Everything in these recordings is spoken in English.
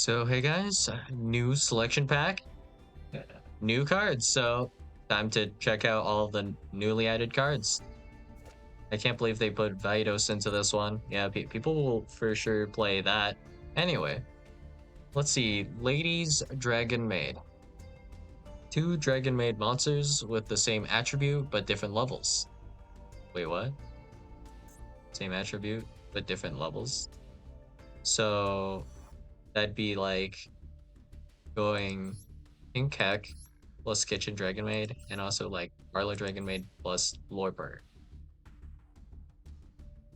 So hey guys, new selection pack, new cards. So time to check out all the newly added cards. I can't believe they put Vitos into this one. Yeah, people will for sure play that. Anyway, let's see. Ladies Dragonmaid. Two Dragonmaid monsters with the same attribute but different levels. Wait, what? Same attribute but different levels? So that'd be like going Pink Heck plus Kitchen Dragon Maid, and also like Parlor Dragon Maid plus Lorber.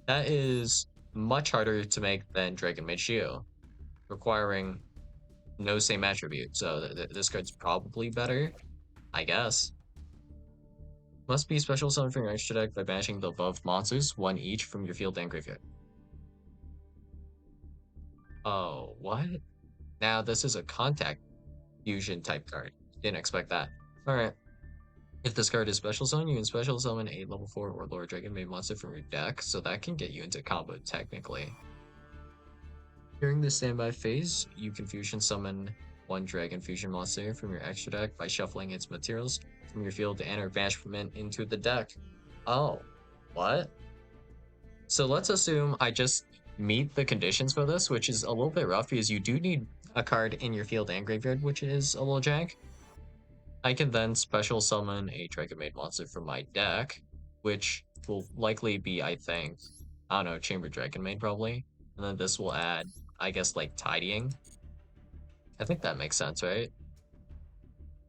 That is much harder to make than Dragon Maid Shio, requiring no same attribute. So this card's probably better, I guess. Must be special summon from your extra deck by banishing the above monsters, one each from your field and graveyard. Oh, what? Now this is a contact fusion type card. Didn't expect that. Alright. If this card is special summon, you can special summon a level 4 or lower Dragon Maid monster from your deck, so that can get you into combo technically. During the standby phase, you can fusion summon one Dragon Fusion monster from your extra deck by shuffling its materials from your field and or banishment into the deck. Oh, what? So let's assume I just meet the conditions for this, which is a little bit rough because you do need a card in your field and graveyard, which is a little jank. I can then special summon a Dragonmaid monster from my deck, which will likely be, I think, I don't know, Chamber Dragonmaid probably. And then this will add, I guess, like Tidying. I think that makes sense, right?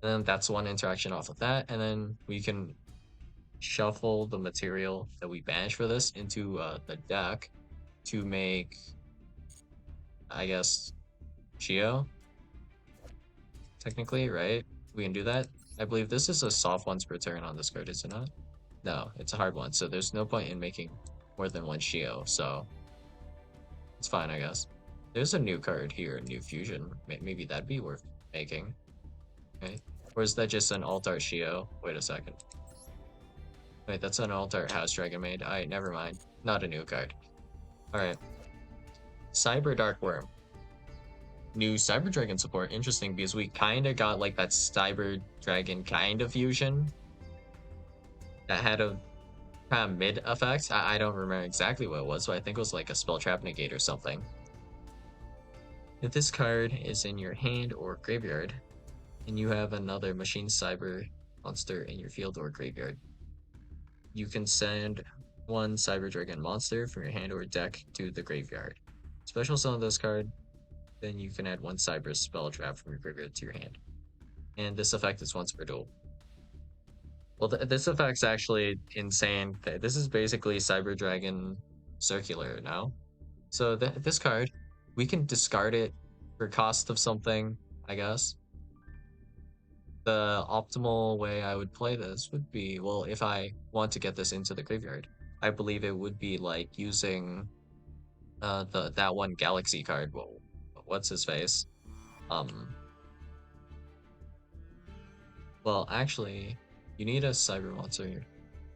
And then that's one interaction off of that. And then we can shuffle the material that we banish for this into the deck to make, I guess, Shio. Technically, right? We can do that. I believe this is a soft once per turn on this card, is it not? No, it's a hard one, so there's no point in making more than one Shio, so it's fine, I guess. There's a new card here, new fusion. Maybe that'd be worth making, right? Or is that just an alt-art Shio? Wait a second. Wait, that's an alt-art House Dragon Maid. Alright, never mind. Not a new card. Alright. Cyber Dark Worm. New Cyber Dragon support. Interesting, because we kind of got like that Cyber Dragon kind of fusion that had a kind of mid effect. I don't remember exactly what it was, but I think it was like a spell trap negate or something. If this card is in your hand or graveyard, and you have another Machine Cyber monster in your field or graveyard, you can send one Cyber Dragon monster from your hand or deck to the graveyard. Special summon this card, then you can add one Cyber spell trap from your graveyard to your hand. And this effect is once per duel. Well, this effect's actually insane. This is basically Cyber Dragon Circular now. So this card, we can discard it for cost of something, I guess. The optimal way I would play this would be, well, if I want to get this into the graveyard, I believe it would be like using that one Galaxy card. Well, what's his face? Well, actually, you need a Cyber monster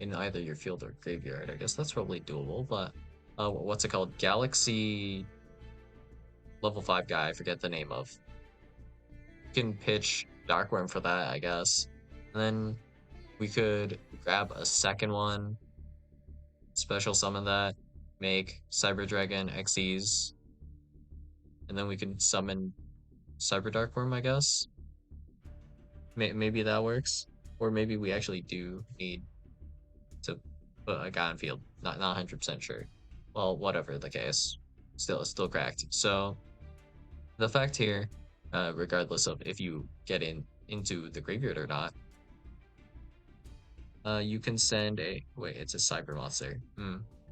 in either your field or graveyard. I guess that's probably doable, but what's it called? Galaxy level 5 guy, I forget the name of. You can pitch Darkworm for that, I guess. And then we could grab a second one, special summon that, make Cyber Dragon XEs, and then we can summon Cyber Darkworm, I guess. Maybe that works. Or maybe we actually do need to put a guy on field. Not 100% sure. Well, whatever the case, still cracked. So the fact here, regardless of if you get into the graveyard or not, you can send a it's a cyber monster.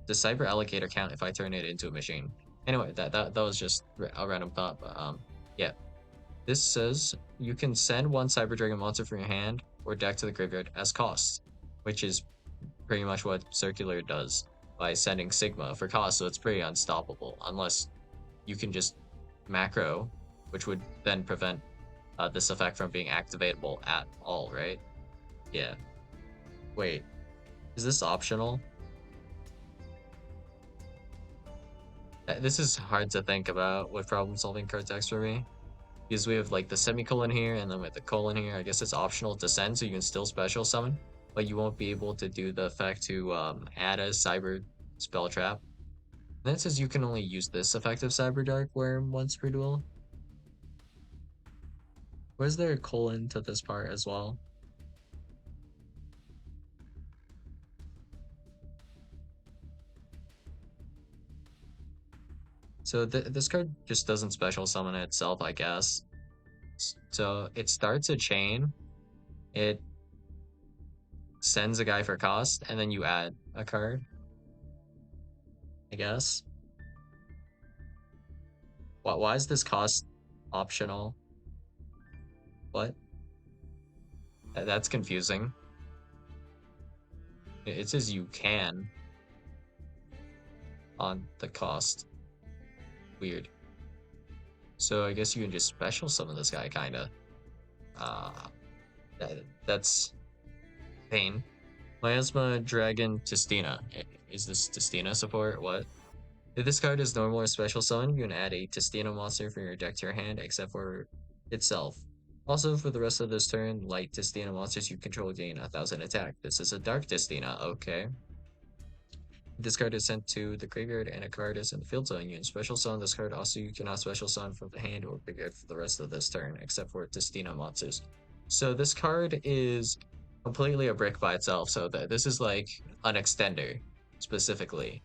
The cyber alligator count if I turn it into a machine. Anyway, that was just a random thought, but yeah. This says you can send one Cyber Dragon monster from your hand or deck to the graveyard as cost, which is pretty much what Circular does by sending Sigma for cost, so it's pretty unstoppable, unless you can just macro, which would then prevent this effect from being activatable at all, right? Yeah. Wait, is this optional? This is hard to think about with problem-solving card decks for me. Because we have like the semicolon here and then with the colon here. I guess it's optional to send, so you can still special summon, but you won't be able to do the effect to add a cyber spell trap. And then it says you can only use this effective cyber dark worm once per duel. Where's there a colon to this part as well? So this card just doesn't special summon itself, I guess. So it starts a chain, it sends a guy for cost, and then you add a card, I guess. Why is this cost optional? What? That's confusing. It says you can on the cost. Weird. So I guess you can just special summon this guy, kinda. Uh, that's pain. Miasma Dragon Tistina. Is this Tistina support? What? If this card is normal or special summon, you can add a Tistina monster from your deck to your hand, except for itself. Also, for the rest of this turn, light Tistina monsters you control gain 1000 attack. This is a Dark Tistina, okay. This card is sent to the graveyard and a card is in the field zone. You can special summon this card. Also, you cannot special summon from the hand or graveyard for the rest of this turn, except for Tistina monsters. So this card is completely a brick by itself. So this is like an extender, specifically,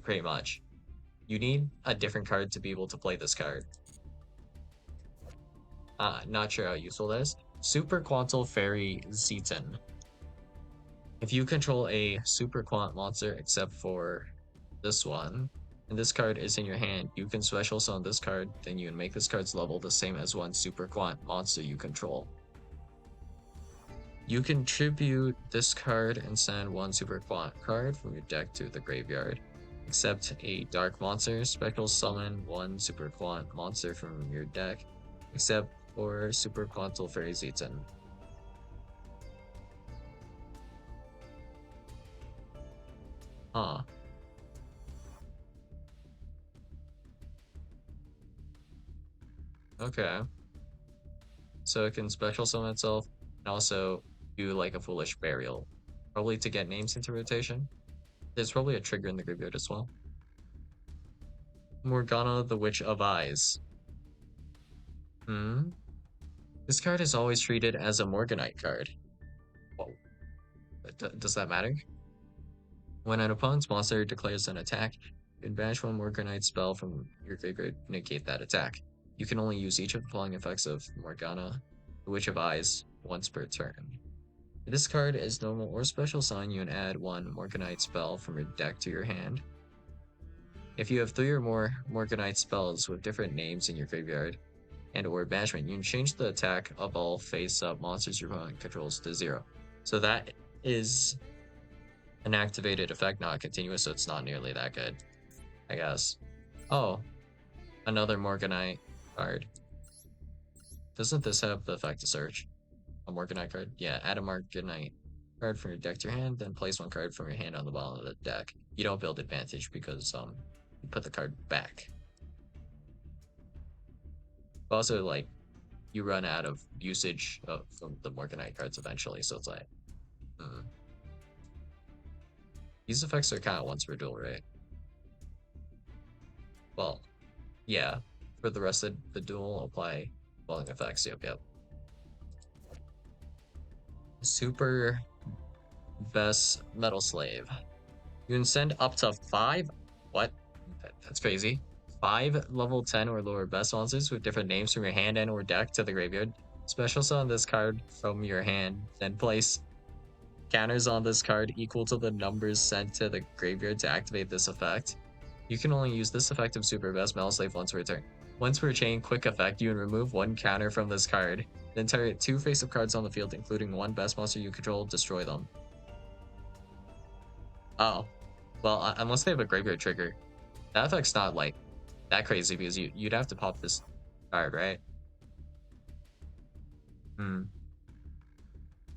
pretty much. You need a different card to be able to play this card. Not sure how useful that is. Super Quantal Fairy Zeton. If you control a Super Quant monster except for this one, and this card is in your hand, you can special summon this card, then you can make this card's level the same as one Super Quant monster you control. You can tribute this card and send one Super Quant card from your deck to the graveyard. Except a Dark Monster, special summon one Super Quant monster from your deck, except for Super Quantal Fairy Zeton. Huh. Okay. So it can special summon itself and also do like a Foolish Burial. Probably to get names into rotation. There's probably a trigger in the graveyard as well. Morgana, the Witch of Eyes. Hmm? This card is always treated as a Morganite card. Whoa. Does that matter? When an opponent's monster declares an attack, you can banish one Morganite spell from your graveyard to negate that attack. You can only use each of the following effects of Morgana, the Witch of Eyes, once per turn. If this card is normal or special summon, you can add one Morganite spell from your deck to your hand. If you have 3 or more Morganite spells with different names in your graveyard and or banishment, you can change the attack of all face-up monsters your opponent controls to 0. So that is an activated effect, not continuous, so it's not nearly that good, I guess. Oh, another Morganite card. Doesn't this have the effect to search? A Morganite card? Yeah, add a Morganite card from your deck to your hand, then place one card from your hand on the bottom of the deck. You don't build advantage because you put the card back. But also, like, you run out of usage from the Morganite cards eventually, so it's like, These effects are kind of once per duel, right? Well, yeah. For the rest of the duel, apply falling effects. Yep. Super Best Metal Slave. You can send up to 5. What? That's crazy. 5 level 10 or lower best monsters with different names from your hand and or deck to the graveyard. Special summon this card from your hand, then place counters on this card equal to the numbers sent to the graveyard to activate this effect. You can only use this effect of Super Best Metal Slave once per turn. Once per chain, quick effect, you can remove 1 counter from this card. Then target 2 face-up cards on the field, including 1 best monster you control, destroy them. Oh. Well, unless they have a graveyard trigger. That effect's not, like, that crazy, because you'd have to pop this card, right?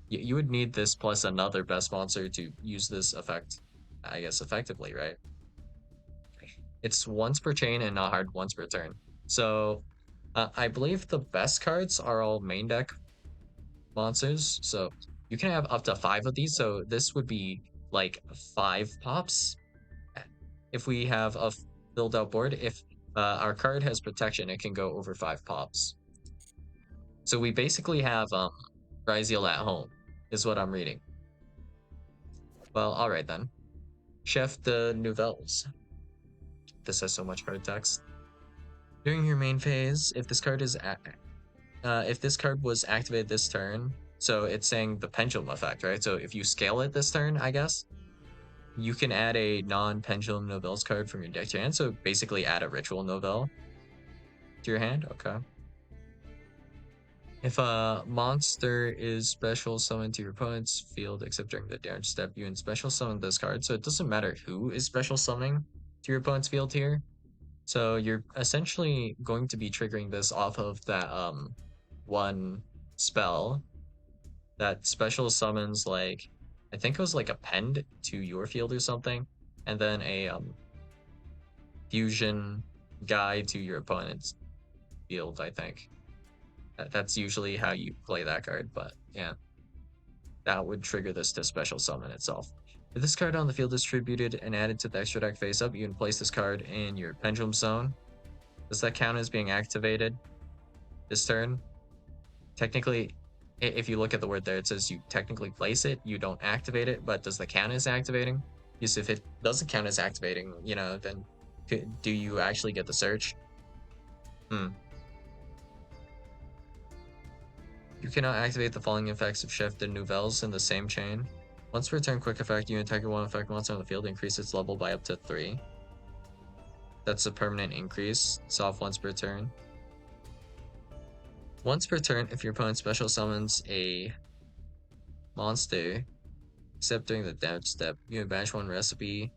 You would need this plus another best monster to use this effect, I guess, effectively, right? It's once per chain and not hard once per turn. So I believe the best cards are all main deck monsters, so you can have up to 5 of these, so this would be like 5 pops. If we have a filled out board, if our card has protection, it can go over 5 pops. So we basically have Ryziel at home, is what I'm reading. Well, alright then. Chef de Nouvelles. This has so much card text. During your main phase, if this card was activated this turn, so it's saying the pendulum effect, right? So if you scale it this turn, I guess, you can add a non-pendulum novels card from your deck to your hand. So basically add a ritual novel to your hand. Okay. If a monster is special summoned to your opponent's field, except during the damage step, you can special summon this card. So it doesn't matter who is special summoning to your opponent's field here. So you're essentially going to be triggering this off of that one spell that special summons, like I think it was like append to your field or something, and then a fusion guy to your opponent's field, I think. That's usually how you play that card, but yeah. That would trigger this to special summon itself. If this card on the field is distributed and added to the extra deck face up, you can place this card in your pendulum zone. Does that count as being activated this turn? Technically, if you look at the word there, it says you technically place it, you don't activate it, but does the count as activating? Because if it doesn't count as activating, you know, then do you actually get the search? You cannot activate the following effects of Chef de Nouvelles in the same chain. Once per turn quick effect, you attack one effect monster on the field, increase its level by up to 3. That's a permanent increase. It's off once per turn. Once per turn, if your opponent special summons a monster, except during the damage step, you can banish one recipe,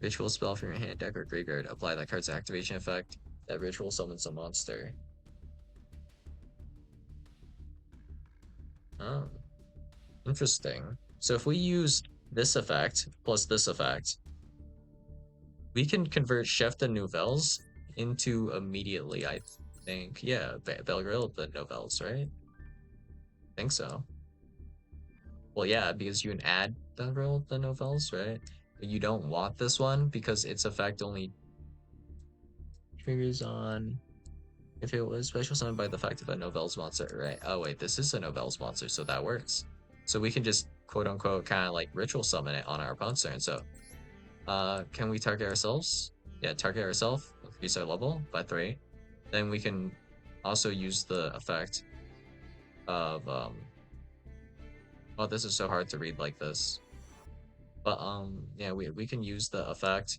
ritual spell from your hand, deck, or graveyard. Apply that card's activation effect. That ritual summons a monster. Oh, interesting. So if we use this effect plus this effect, we can convert Chef de Nouvelles into immediately, I think. Yeah, Belgril the Nouvelles, right? I think so. Well, yeah, because you can add Belgril the Nouvelles, right? But you don't want this one because its effect only triggers on if it was special summoned by the effect of a Novelle's monster, right? Oh wait, this is a Novelle's monster, so that works. So we can just quote unquote kind of like ritual summon it on our opponent's turn. So can we target ourselves? Yeah, target ourselves, increase our level by 3. Then we can also use the effect of oh, this is so hard to read like this. But yeah, we can use the effect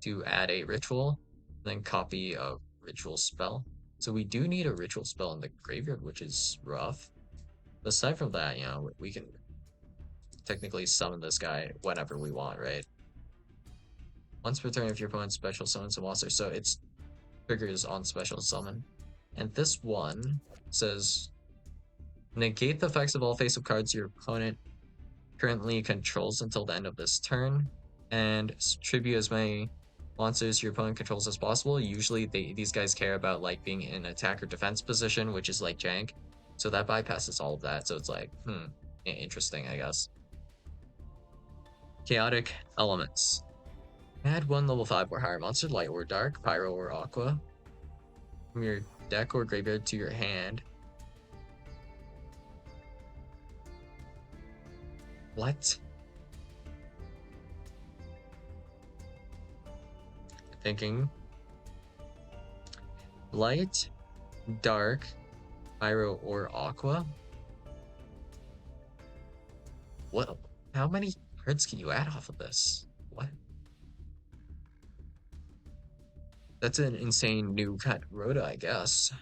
to add a ritual, then copy a ritual spell. So we do need a ritual spell in the graveyard, which is rough. But aside from that, you know, we can technically summon this guy whenever we want, right? Once per turn, if your opponent special summons a monster, so it's triggers on special summon. And this one says negate the effects of all face-up cards your opponent currently controls until the end of this turn, and tribute as many monsters your opponent controls as possible. Usually these guys care about like being in attack or defense position, which is like jank. So that bypasses all of that. So it's like, interesting, I guess. Chaotic elements. Add one level 5 or higher monster, light or dark, pyro or aqua, from your deck or graveyard to your hand. What? Thinking. Light, dark, pyro, or aqua? What? How many cards can you add off of this? What? That's an insane new kind of Rhoda, I guess.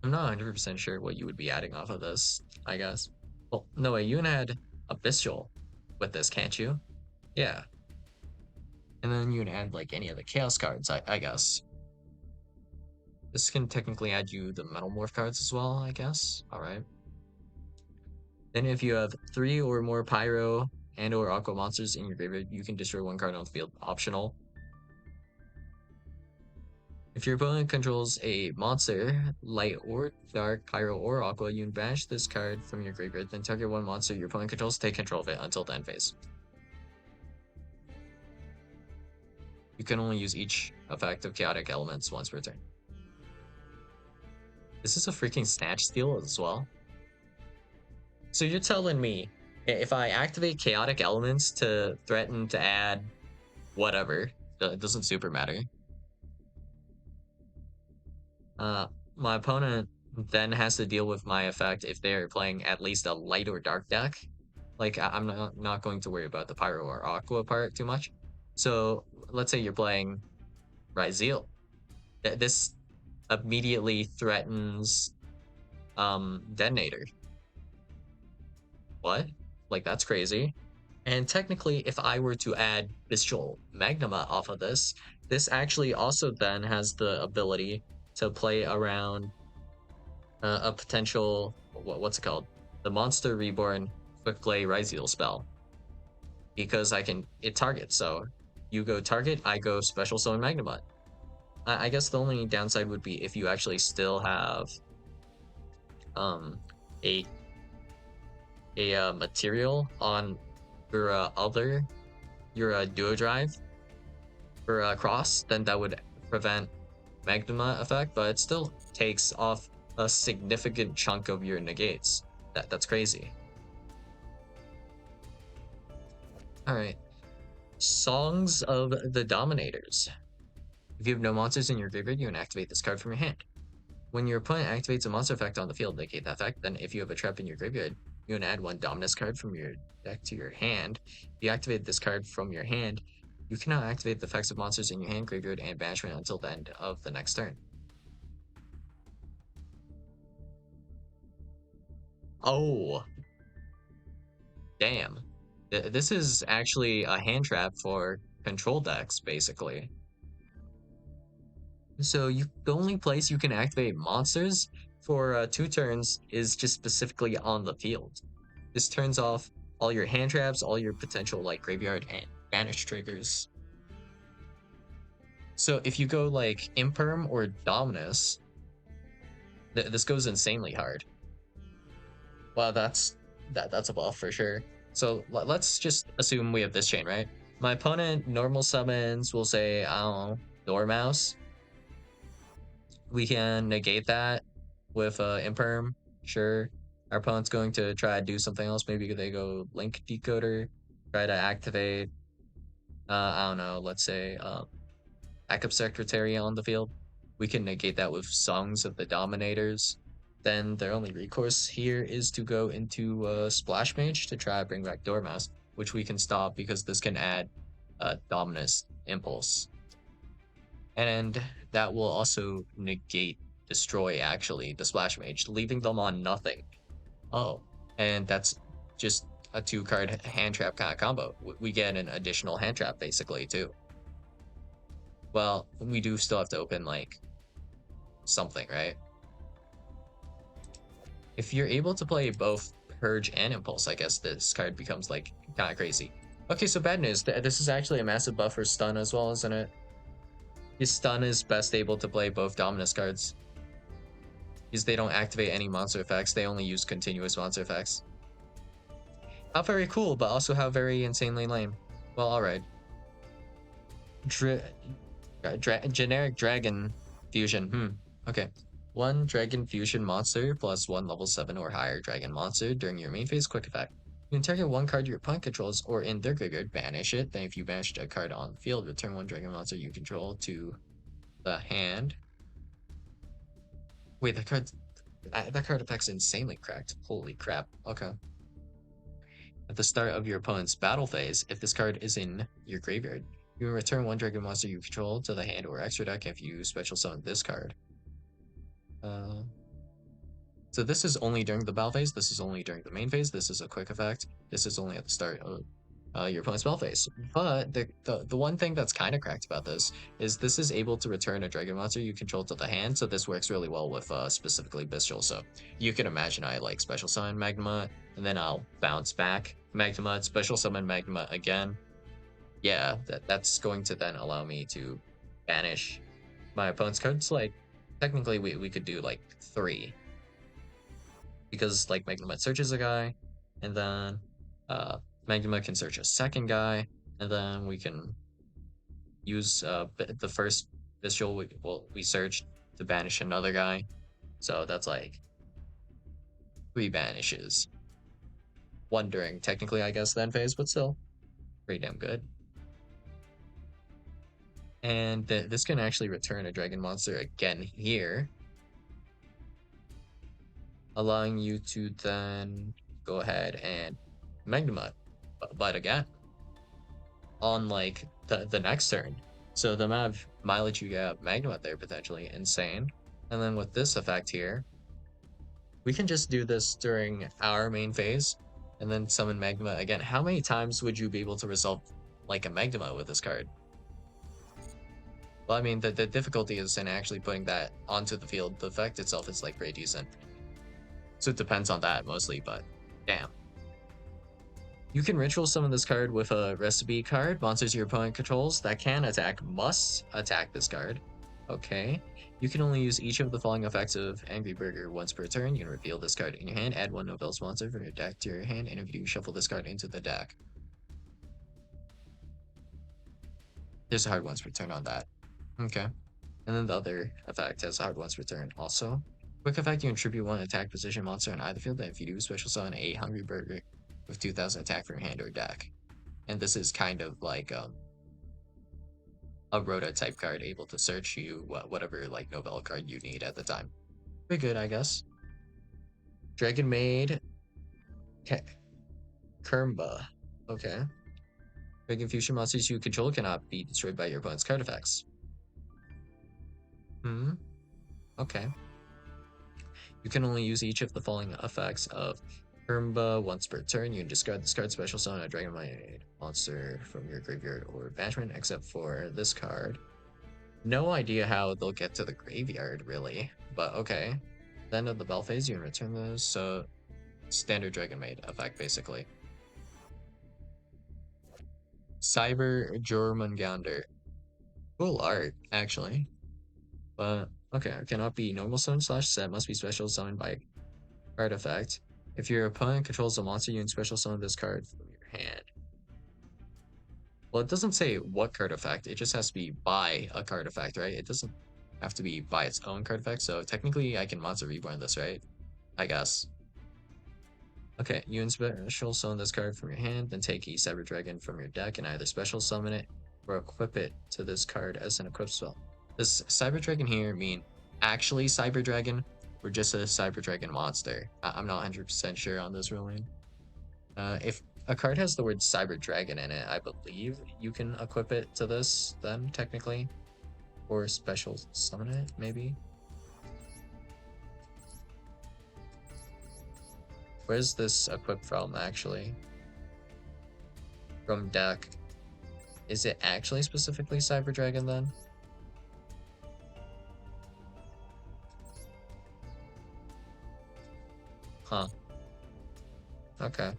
I'm not 100% sure what you would be adding off of this, I guess. Well, no way, you can add Abyssal with this, can't you? Yeah. And then you can add like any of the Chaos cards, I guess. This can technically add you the Metalmorph cards as well, I guess. Alright. Then if you have 3 or more Pyro and or Aqua monsters in your graveyard, you can destroy one card on the field. Optional. If your opponent controls a monster, light or dark, pyro or aqua, you banish this card from your graveyard, then target one monster your opponent controls, take control of it until the end phase. You can only use each effect of chaotic elements once per turn. This is a freaking snatch steal as well. So you're telling me if I activate chaotic elements to threaten to add whatever, it doesn't super matter. My opponent then has to deal with my effect if they're playing at least a light or dark deck. Like I'm not going to worry about the pyro or aqua part too much. So let's say you're playing Ryzeal. This immediately threatens Detonator. What? Like that's crazy. And technically, if I were to add Bestial Magnuma off of this, this actually also then has the ability to play around a potential, what's it called? The Monster Reborn Quick Play Ryzeal spell. Because it targets, so you go target, I go Special Summon Magnamut. I guess the only downside would be if you actually still have a material on your duo drive for cross, then that would prevent Magnuma effect, but it still takes off a significant chunk of your negates. That's crazy. Alright. Songs of the Dominators. If you have no monsters in your graveyard, you can activate this card from your hand. When your opponent activates a monster effect on the field, negate that effect. Then if you have a trap in your graveyard, you can add one Dominus card from your deck to your hand. If you activate this card from your hand, you cannot activate the effects of monsters in your hand, graveyard, and banishment until the end of the next turn. Oh, damn. This is actually a hand trap for control decks, basically. So the only place you can activate monsters for 2 turns is just specifically on the field. This turns off all your hand traps, all your potential like graveyard and banish triggers. So if you go like Imperm or Dominus, this goes insanely hard. Wow, that's a buff for sure. So let's just assume we have this chain, right? My opponent normal summons, we'll say, I don't know, Dormouse. We can negate that with Imperm, sure. Our opponent's going to try to do something else. Maybe they go Link Decoder, try to activate, I don't know, let's say Backup Secretary on the field. We can negate that with Songs of the Dominators. Then their only recourse here is to go into Splash Mage to try to bring back Dormouse, which we can stop because this can add Dominus Impulse. And that will also negate destroy actually the Splash Mage, leaving them on nothing. Oh, and that's just a 2-card hand trap kind of combo. We get an additional hand trap basically too. Well, we do still have to open like something, right? If you're able to play both Purge and Impulse, I guess this card becomes like kind of crazy. Okay, so bad news. This is actually a massive buff for stun as well, isn't it? His stun is best able to play both Dominus cards. Because they don't activate any monster effects, they only use continuous monster effects. How very cool, but also how very insanely lame. Well, alright. Generic Dragon Fusion. Okay. 1 Dragon Fusion monster plus 1 level 7 or higher Dragon monster during your main phase quick effect. You can target 1 card your opponent controls or in their graveyard, banish it. Then if you banished a card on the field, return 1 Dragon monster you control to the hand. Wait, that card effect's insanely cracked. Holy crap. Okay. At the start of your opponent's battle phase, if this card is in your graveyard, you can return 1 Dragon monster you control to the hand or extra deck if you special summon this card. So this is only during the battle phase, this is only during the main phase, this is a quick effect, this is only at the start of your opponent's battle phase. But the one thing that's kind of cracked about this is able to return a dragon monster you control to the hand, so this works really well with specifically Bestial. So you can imagine I like special summon Magma, and then I'll bounce back Magma, special summon Magma again. Yeah, that's going to then allow me to banish my opponent's cards, like, technically we could do like 3. Because like Magma searches a guy, and then uh Magma can search a second guy, and then we can use the first visual we searched to banish another guy. So that's like 3 banishes. 1 during technically I guess the end phase, but still pretty damn good. And this can actually return a dragon monster again here, allowing you to then go ahead and Magnemite. But again, on like the next turn. So the amount of mileage you get Magnemite there potentially insane. And then with this effect here, we can just do this during our main phase and then summon Magma again. How many times would you be able to resolve like a Magma with this card? Well, I mean, the difficulty is in actually putting that onto the field. The effect itself is like pretty decent. So it depends on that mostly, but damn. You can ritual summon this card with a recipe card. Monsters your opponent controls that can attack must attack this card. Okay. You can only use each of the following effects of Angry Burger once per turn. You can reveal this card in your hand, add 1 Nobel's monster from your deck to your hand, and if you shuffle this card into the deck. There's a hard once per turn on that. Okay. And then the other effect has a hard once per turn also. Quick effect, you contribute 1 attack position monster on either field, and if you do, special summon a Hungry Burger with 2000 attack from your hand or deck. And this is kind of like a Rhoda type card, able to search you whatever like Nobel card you need at the time. Pretty good, I guess. Dragonmaid, Kermba. Okay. Dragon fusion monsters you control cannot be destroyed by your opponent's card effects. Okay. You can only use each of the following effects of Kermba once per turn. You can discard this card, special summon a Dragonmaid monster from your graveyard or banishment, except for this card. No idea how they'll get to the graveyard, really, but okay. At the end of the bell phase, you can return those, so standard Dragonmaid effect, basically. Cyber Jormungandr. Cool art, actually. But, okay, it cannot be normal summon / set, must be special summoned by card effect. If your opponent controls a monster, you can special summon this card from your hand. Well, it doesn't say what card effect, it just has to be by a card effect, right? It doesn't have to be by its own card effect, so technically I can monster reborn this, right? I guess. Okay, you can special summon this card from your hand, then take a Cyber Dragon from your deck and either special summon it or equip it to this card as an equip spell. Does Cyber Dragon here mean actually Cyber Dragon or just a Cyber Dragon monster? I'm not 100% sure on this ruling. If a card has the word Cyber Dragon in it, I believe you can equip it to this then, technically. Or special summon it, maybe? Where's this equipped from, actually? From deck. Is it actually specifically Cyber Dragon, then? Huh. Okay.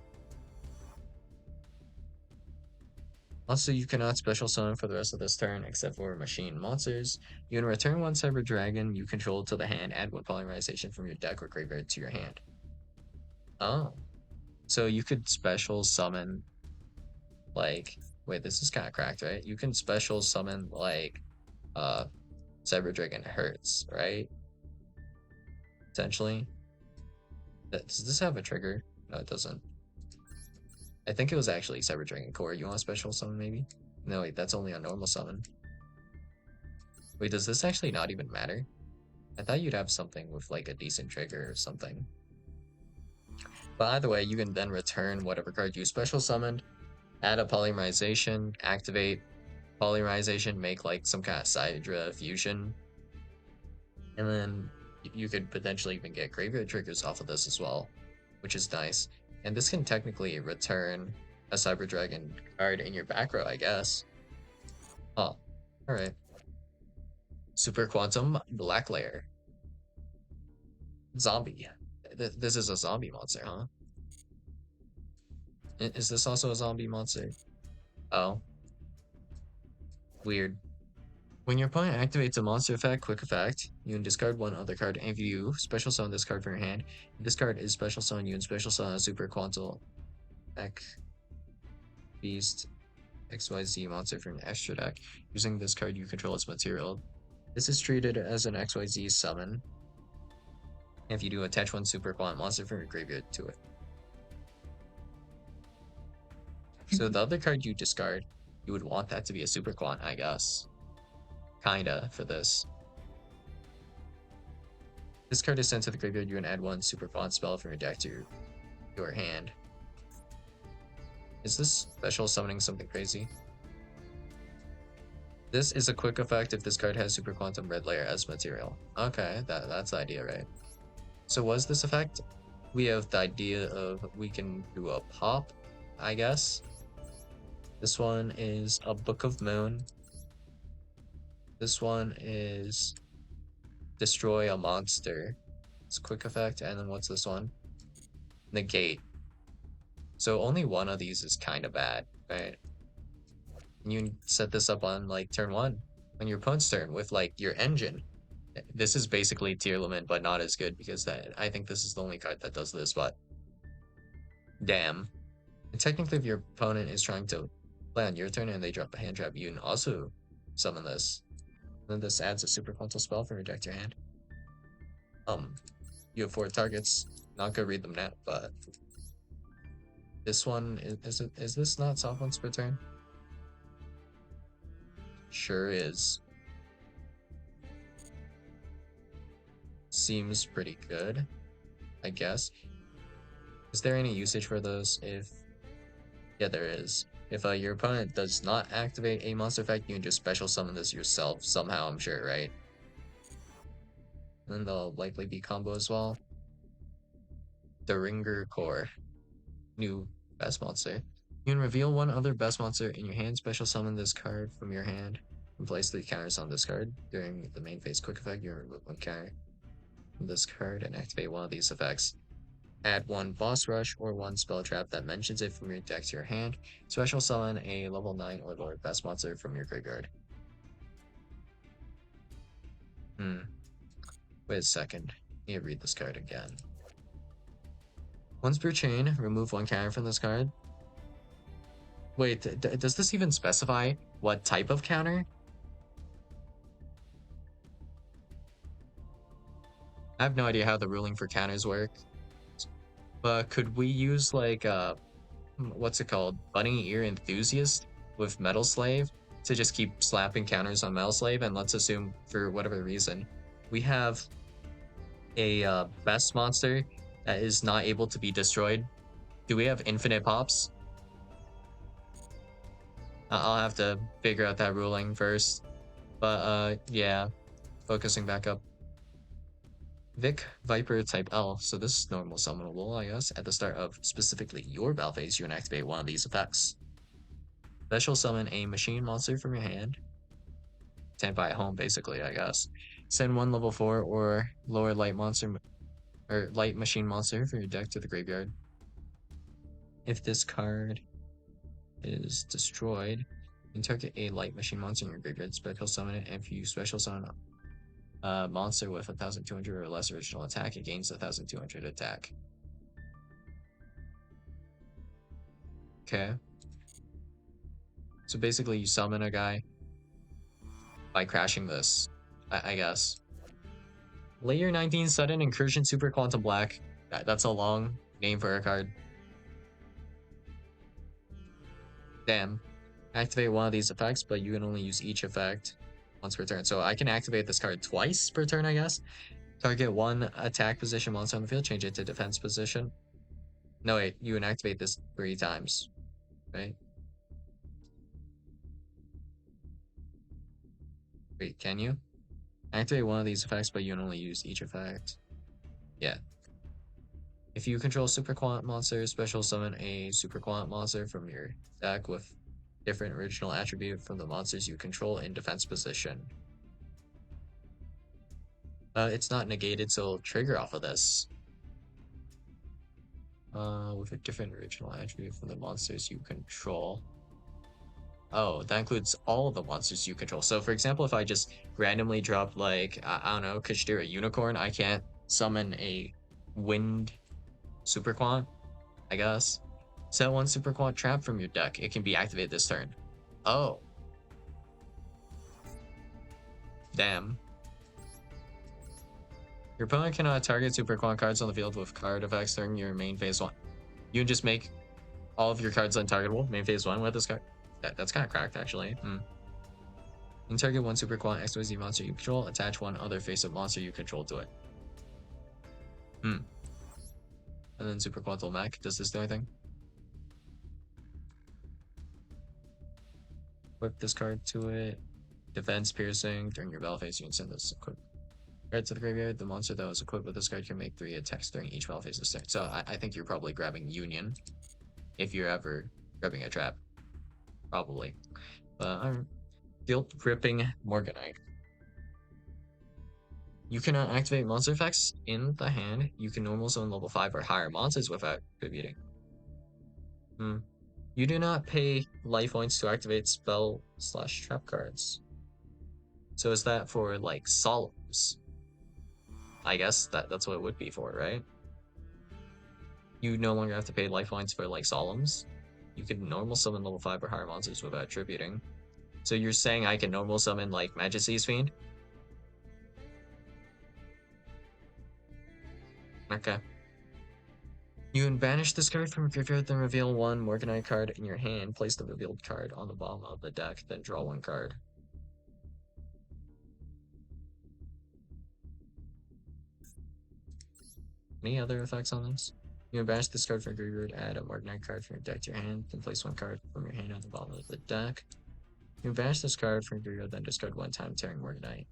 Also, you cannot special summon for the rest of this turn except for machine monsters. You can return 1 Cyber Dragon you control to the hand, add 1 polymerization from your deck or graveyard to your hand. Oh. So you could special summon, like, wait, this is kind of cracked, right? You can special summon, like, Cyber Dragon Hurts, right? Essentially. Does this have a trigger? No, it doesn't. I think it was actually Cyber Dragon Core. You want a special summon, maybe? No, wait, that's only a normal summon. Wait, does this actually not even matter? I thought you'd have something with, like, a decent trigger or something. But either way, you can then return whatever card you special summoned, add a polymerization, activate polymerization, make, like, some kind of Sidra fusion, and then you could potentially even get graveyard triggers off of this as well, which is nice. And this can technically return a Cyber Dragon card in your back row, I guess. Oh, alright. Super Quantum Black Layer. Zombie. This is a zombie monster, huh? Is this also a zombie monster? Oh. Weird. When your opponent activates a monster effect, quick effect, you can discard one other card, and if you special summon this card from your hand, this card is special summon, you can special summon a Super Quantal Deck Beast XYZ monster from your extra deck. Using this card, you control its material. This is treated as an XYZ summon. If you do, attach one Super Quant monster from your graveyard to it. So the other card you discard, you would want that to be a Super Quant, I guess. Kinda, for this. This card is sent to the graveyard, you can add one Super Quant spell from your deck to your hand. Is this special summoning something crazy? This is a quick effect if this card has Super Quantum Red Layer as material. Okay, that's the idea, right? So was this effect? We have the idea of we can do a pop, I guess. This one is a Book of Moon. This one is destroy a monster. It's a quick effect. And then what's this one? Negate. So only one of these is kind of bad, right? And you can set this up on like turn 1 on your opponent's turn with like your engine. This is basically tier limit, but not as good because I think this is the only card that does this, but damn. And technically, if your opponent is trying to play on your turn and they drop a hand trap, you can also summon this. And then this adds a Super Quantal spell from your deck to your hand. You have 4 targets. Not gonna read them now, but this one is this not soft once per turn? Sure is. Seems pretty good, I guess. Is there any usage for those? Yeah, there is. If your opponent does not activate a monster effect, you can just special summon this yourself somehow, I'm sure, right? And then they'll likely be combo as well. The Ringer Core. New best monster. You can reveal one other best monster in your hand, special summon this card from your hand, and place 3 counters on this card. During the main phase quick effect, you remove 1 counter from this card and activate one of these effects. Add 1 boss rush or 1 spell trap that mentions it from your deck to your hand. Special summon a level 9 or lower best monster from your graveyard. Wait a second. I need to read this card again. Once per chain, remove 1 counter from this card. Wait, does this even specify what type of counter? I have no idea how the ruling for counters work. But could we use like what's it called? Bunny Ear Enthusiast with Metal Slave to just keep slapping counters on Metal Slave, and let's assume for whatever reason we have a best monster that is not able to be destroyed. Do we have infinite pops? I'll have to figure out that ruling first. But yeah, focusing back up. Vic Viper type L, so this is normal summonable, I guess. At the start of specifically your battle phase, you can activate one of these effects. Special summon a machine monster from your hand. Standby at home, basically, I guess. Send 1 level 4 or lower light monster or light machine monster from your deck to the graveyard. If this card is destroyed, you can target a light machine monster in your graveyard, special summon it, and if you special summon a monster with 1200 or less original attack, it gains 1200 attack. Okay. So basically you summon a guy by crashing this, I guess. Layer 19 Sudden Incursion Super Quantum Black. That's a long name for a card. Damn. Activate one of these effects, but you can only use each effect once per turn. So I can activate this card twice per turn, I guess. Target 1 attack position monster on the field, change it to defense position. No, wait, you can activate this 3 times, right? Wait, can you? Activate one of these effects, but you can only use each effect. Yeah. If you control Super Quant monsters, special summon a Super Quant monster from your deck with different original attribute from the monsters you control in defense position. It's not negated, so it'll trigger off of this. With a different original attribute from the monsters you control. Oh, that includes all the monsters you control. So for example, if I just randomly drop like, I don't know, Kashtira Unicorn, I can't summon a Wind Super Quant, I guess. Set one Super Quant trap from your deck. It can be activated this turn. Oh, damn. Your opponent cannot target Super Quant cards on the field with card effects during your main phase 1. You can just make all of your cards untargetable main phase 1 with this card. That's kind of cracked, actually. You can target one Super Quant XYZ monster you control, attach one other face-up monster you control to it. And then Super Quantal Mech. Does this do anything? Whip this card to it. Defense Piercing. During your battle phase, you can send this equip card to the graveyard. The monster that was equipped with this card can make 3 attacks during each battle phase this turn. So I think you're probably grabbing Union if you're ever grabbing a trap. Probably. But Guilt Gripping Morganite. You cannot activate monster effects in the hand. You can normal zone level 5 or higher monsters without contributing. You do not pay life points to activate spell/trap cards. So is that for like solemns? I guess that's what it would be for, right? You no longer have to pay life points for like solemns. You can normal summon level 5 or higher monsters without attributing. So you're saying I can normal summon like Majesty's Fiend? Okay. You can banish this card from your graveyard, then reveal one Morganite card in your hand. Place the revealed card on the bottom of the deck, then draw one card. Any other effects on this? You can banish this card from your graveyard, add a Morganite card from your deck to your hand, then place one card from your hand on the bottom of the deck. You can banish this card from your graveyard, then discard one time tearing Morganite.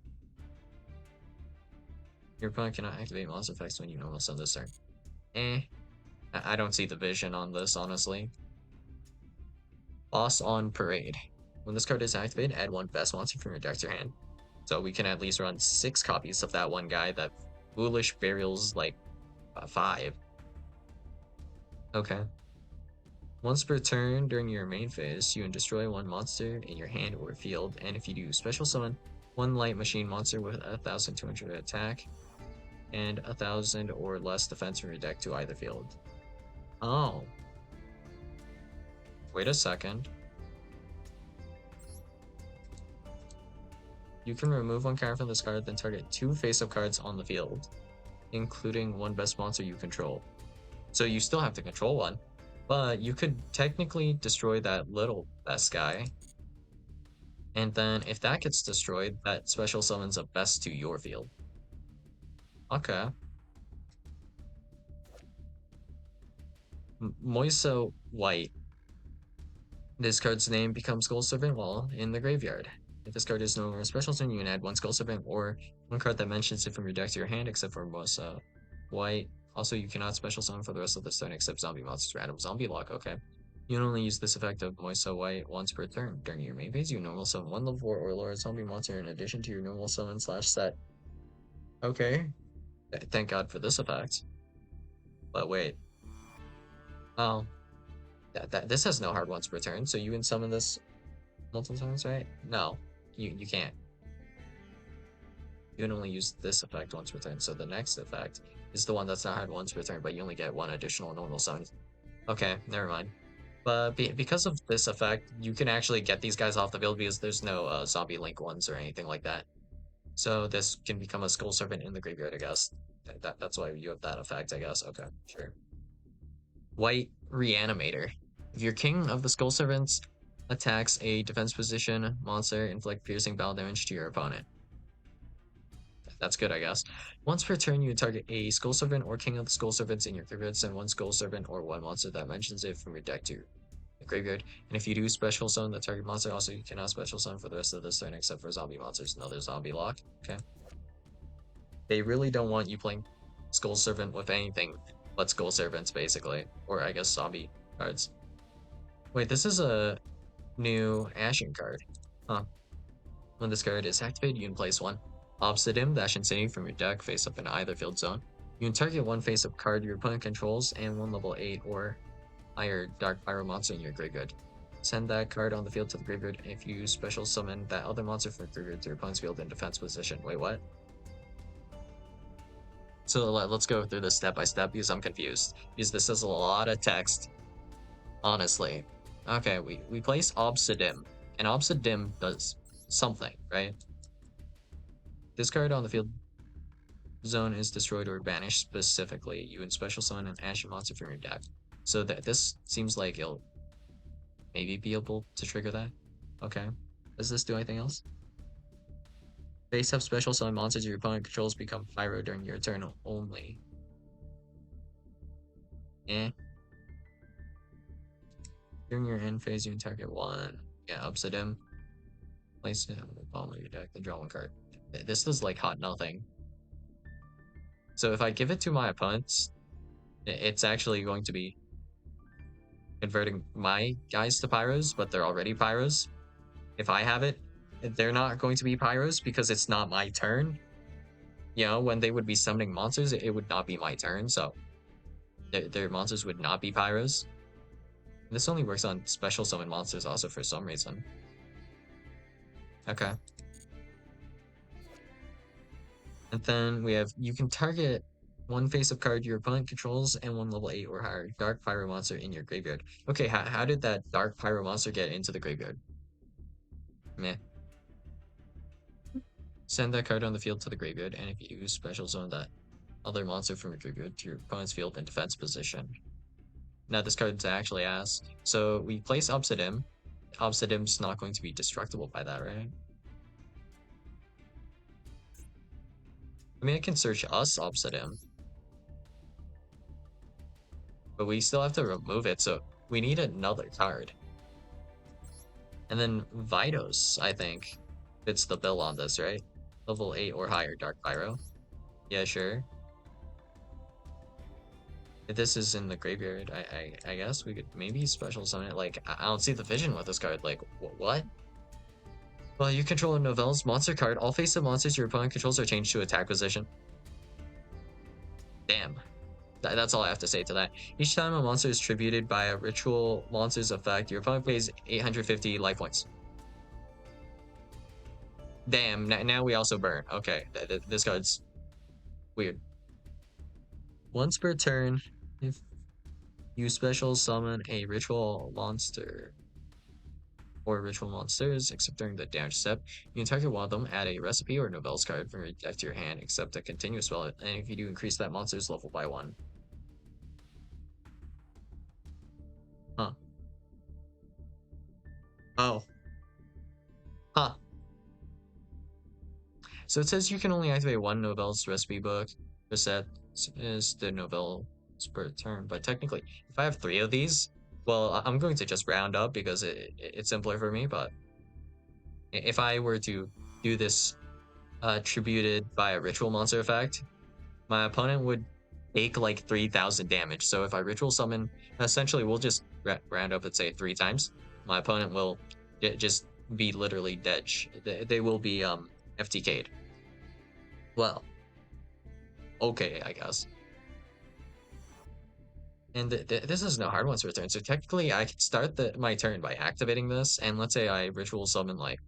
Your opponent cannot activate monster effects when you normal summon this turn. I don't see the vision on this, honestly. Boss on Parade. When this card is activated, add one best monster from your deck to your hand. So we can at least run 6 copies of that one guy that Foolish Burial's like 5. Okay. Once per turn during your main phase, you can destroy one monster in your hand or field, and if you do, special summon one light machine monster with 1,200 attack and 1,000 or less defense from your deck to either field. Oh. Wait a second. You can remove one card from this card, then target 2 face-up cards on the field, including one best monster you control. So you still have to control one, but you could technically destroy that little best guy. And then if that gets destroyed, that special summons a best to your field. Okay. Moiso White. This card's name becomes Skull Serpent while in the graveyard. If this card is no longer a special summon, you can add one Skull Serpent or one card that mentions it from your deck to your hand, except for Moiso White. Also, you cannot special summon for the rest of the turn except zombie monsters. Random zombie lock, okay. You can only use this effect of Moiso White once per turn. During your main phase, you normal summon one level 4 or lower zombie monster in addition to your normal summon/set. Okay. Thank God for this effect. But wait. Oh. This has no hard ones per turn, so you can summon this multiple times, right? No. You can't. You can only use this effect once per turn, so the next effect is the one that's not hard once per turn, but you only get one additional normal summon. Okay, never mind. But because of this effect, you can actually get these guys off the field because there's no zombie link ones or anything like that. So this can become a Skull Serpent in the graveyard, I guess. That's why you have that effect, I guess. Okay, sure. White Reanimator. If your King of the Skull Serpents attacks a defense position monster, inflict piercing battle damage to your opponent. That's good, I guess. Once per turn, you target a Skull Serpent or King of the Skull Serpents in your graveyard, send one Skull Serpent or one monster that mentions it from your deck to the graveyard. And if you do special summon the target monster, also you cannot special summon for the rest of this turn except for zombie monsters. Another zombie lock. Okay. They really don't want you playing Skull Serpent with anything but Skull Serpents, basically. Or I guess zombie cards. Wait, this is a new Ashen card. Huh. When this card is activated, you can place one Obsidian Dash Insanity from your deck face up in either field zone. You can target one face up card your opponent controls and one level 8 or higher Dark Pyro monster in your graveyard. Send that card on the field to the graveyard. If you special summon that other monster from the graveyard to your opponent's field in defense position. Wait, what? So let's go through this step by step because I'm confused. Because this is a lot of text, honestly. Okay, we place Obsidim, and Obsidim does something, right? This card on the field zone is destroyed or banished specifically. You can special summon an ashen monster from your deck. So that this seems like it'll maybe be able to trigger that. Okay. Does this do anything else? Base have special summon monsters your opponent controls become pyro during your turn only. Eh. During your end phase, you can target one. Yeah, upset him. Place it on the bottom of your deck, then draw one card. This is like hot nothing. So if I give it to my opponents, it's actually going to be converting my guys to pyros, but they're already pyros. If I have it, they're not going to be pyros because it's not my turn. You know, when they would be summoning monsters, it would not be my turn, so their monsters would not be pyros. This only works on special summon monsters also for some reason. Okay. And then we have, you can target one face-up card your opponent controls and one level 8 or higher Dark Pyro monster in your graveyard. Okay, how did that Dark Pyro monster get into the graveyard? Meh. Send that card on the field to the graveyard, and if you use special zone that other monster from your graveyard to your opponent's field in defense position. Now this card's actually ass. So we place Obsidim. Obsidim's not going to be destructible by that, right? I mean, I can search us Obsidim, but we still have to remove it, so we need another card. And then Vitos, I think, fits the bill on this, right? Level 8 or higher Dark Pyro. Yeah, sure. If this is in the graveyard, I guess we could maybe special summon it. Like, I don't see the vision with this card. Like, what? Well, you control a Novelle's monster card. All face-up monsters your opponent controls are changed to attack position. Damn. That's all I have to say to that. Each time a monster is tributed by a ritual monster's effect, your opponent pays 850 life points. Damn, now we also burn. Okay, this card's weird. Once per turn, if you special summon a ritual monster or ritual monsters, except during the damage step, you can target one of them, add a recipe or Novelle's card from your deck to your hand, except a continuous spell, and if you do, increase that monster's level by 1. Huh. Oh. Huh. So it says you can only activate one Novelle's recipe book per set is the Novelle per turn, but technically, if I have 3 of these, well, I'm going to just round up because it's simpler for me, but if I were to do this tributed by a ritual monster effect, my opponent would take like 3,000 damage. So if I ritual summon, essentially we'll just round up and say 3 times. My opponent will just be literally dead. They will be FTK'd. Well, okay, I guess. And this is no hard ones return. So technically, I could start my turn by activating this, and let's say I ritual summon like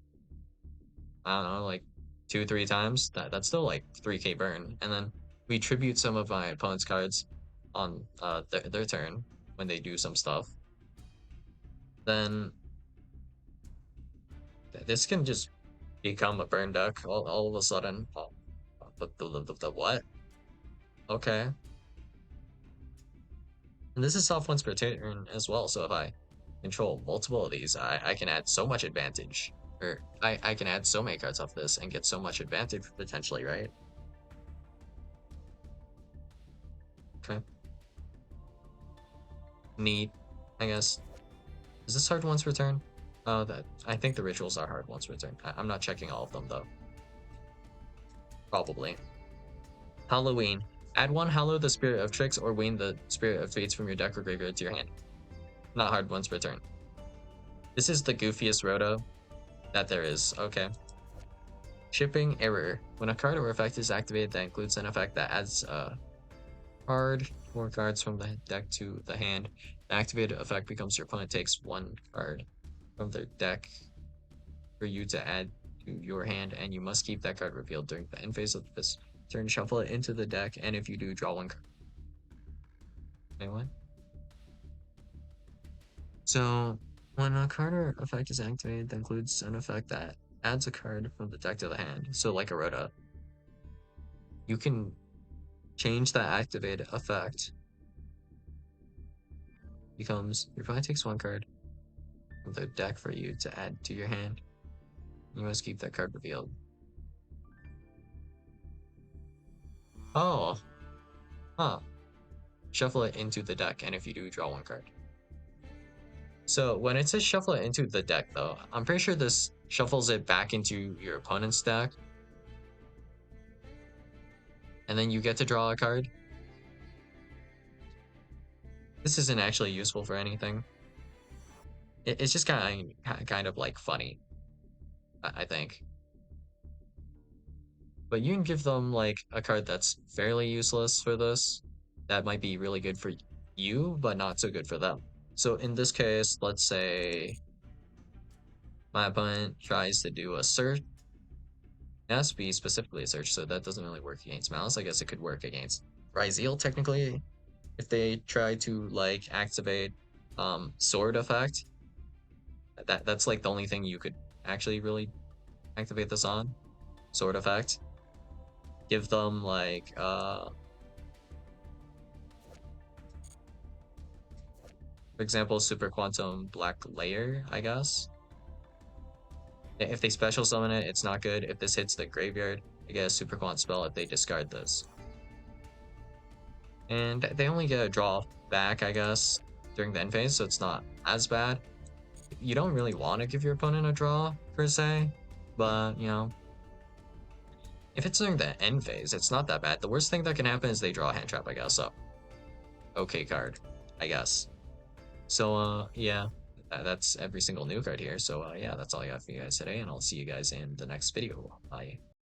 I don't know, like 2-3 times. That's still like 3k burn, and then we tribute some of my opponent's cards on their turn when they do some stuff. Then this can just become a burn deck all of a sudden. Oh, the what? Okay. And this is soft once per turn as well, so if I control multiple of these, I can add so much advantage. Or I can add so many cards off this and get so much advantage potentially, right? Okay. Neat, I guess. Is this hard once per turn? Oh, that I think the rituals are hard once per turn. I'm not checking all of them though. Probably. Halloween. Add 1 Hallow the Spirit of Tricks or Wean the Spirit of Fates from your deck or graveyard to your hand. Not hard once per turn. This is the goofiest roto that there is. Okay. Shipping error. When a card or effect is activated that includes an effect that adds a card or cards from the deck to the hand, the activated effect becomes your opponent takes 1 card. from their deck for you to add to your hand, and you must keep that card revealed during the end phase of this turn. Shuffle it into the deck, and if you do, draw one card. Anyone? So when a card or effect is activated, that includes an effect that adds a card from the deck to the hand. So like a Rhoda, you can change that activated effect. Becomes your opponent takes one card from the deck for you to add to your hand. You must keep that card revealed. Oh, huh. Shuffle it into the deck, and if you do, draw one card. So when it says shuffle it into the deck, though, I'm pretty sure this shuffles it back into your opponent's deck, and then you get to draw a card. This isn't actually useful for anything. It's just kind of like funny, I think. But you can give them like a card that's fairly useless for this. That might be really good for you, but not so good for them. So in this case, let's say my opponent tries to do a search. It has to be specifically a search, so that doesn't really work against Malice. I guess it could work against Ryzeal technically. If they try to like activate sword effect, that's like the only thing you could actually really activate this on. Sword effect. Give them like for example, Super Quantum Black Layer, I guess. If they special summon it, it's not good. If this hits the graveyard, they get a Super Quant spell if they discard this. And they only get a draw back, I guess, during the end phase, so it's not as bad. You don't really want to give your opponent a draw, per se, but, you know, if it's during the end phase, it's not that bad. The worst thing that can happen is they draw a hand trap, I guess, so okay card, I guess. So, yeah, that's every single new card here. So, yeah, that's all I got for you guys today, and I'll see you guys in the next video. Bye.